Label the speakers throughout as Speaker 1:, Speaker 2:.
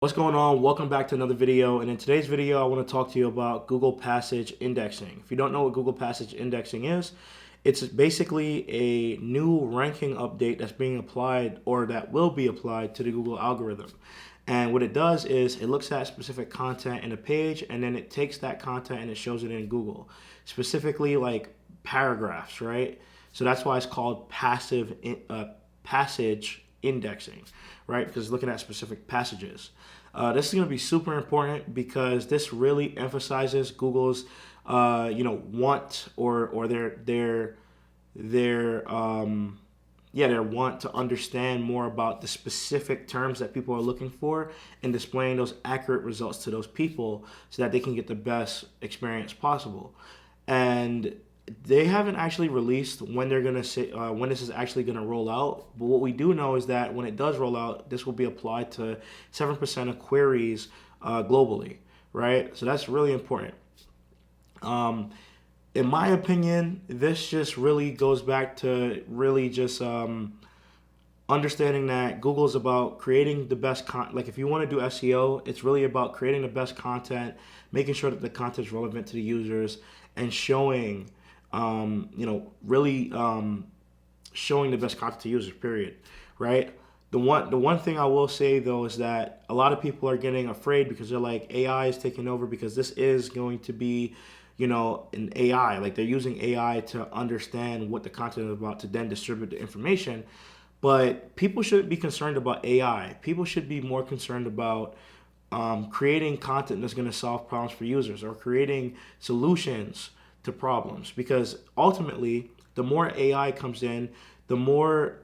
Speaker 1: What's going on? Welcome back to another video. And in today's video, I want to talk to you about Google Passage indexing. If you don't know what Google Passage indexing is, it's basically a new ranking update that's being applied or that will be applied to the Google algorithm. And what it does is it looks at specific content in a page and then it takes that content and it shows it in Google, specifically like paragraphs, right? So that's why it's called passage indexing, right? Because it's looking at specific passages. This is going to be super important because this really emphasizes Google's, want or their want to understand more about the specific terms that people are looking for and displaying those accurate results to those people so that they can get the best experience possible. And they haven't actually released when they're gonna say when this is actually gonna roll out. But what we do know is that when it does roll out, this will be applied to 7% of queries globally, right? So that's really important. In my opinion, this just really goes back to really just understanding that Google is about creating the best like if you want to do SEO, it's really about creating the best content, making sure that the content is relevant to the users, and showing really showing the best content to users, period, right? The one thing I will say though is that a lot of people are getting afraid because they're like AI is taking over because this is going to be, an AI. Like they're using AI to understand what the content is about to then distribute the information. But people shouldn't be concerned about AI. People should be more concerned about creating content that's going to solve problems for users or creating solutions to problems, because ultimately the more AI comes in, the more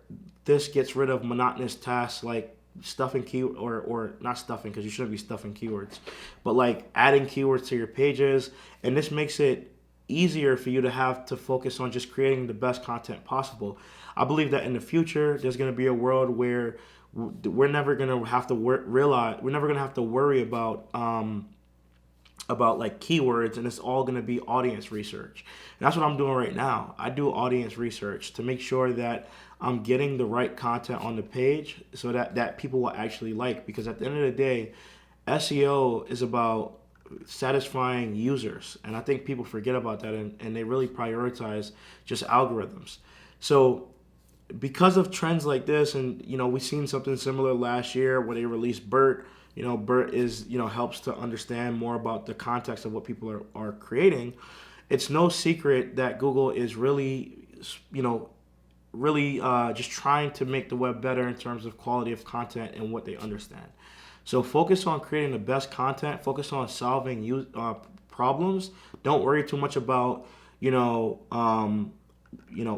Speaker 1: this gets rid of monotonous tasks like stuffing key or not stuffing, because you shouldn't be stuffing keywords, but like adding keywords to your pages. And this makes it easier for you to have to focus on just creating the best content possible. I believe that in the future there's going to be a world where we're never going to have to realize we're never going to have to worry about like keywords, and it's all going to be audience research. And that's what I'm doing right now. I do audience research to make sure that I'm getting the right content on the page so that people will actually like, because at the end of the day, SEO is about satisfying users, and I think people forget about that, and they really prioritize just algorithms. So because of trends like this, and we've seen something similar last year where they released BERT. BERT is helps to understand more about the context of what people are creating. It's no secret that Google is really just trying to make the web better in terms of quality of content and what they understand. So focus on creating the best content. Focus on solving problems. Don't worry too much about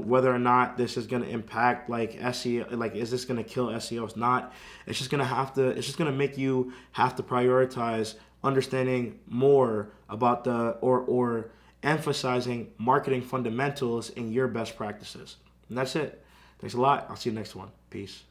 Speaker 1: whether or not this is going to impact like SEO, like is this going to kill SEO? It's not. It's just going to make you have to prioritize understanding more about or emphasizing marketing fundamentals in your best practices. And that's it. Thanks a lot. I'll see you next one. Peace.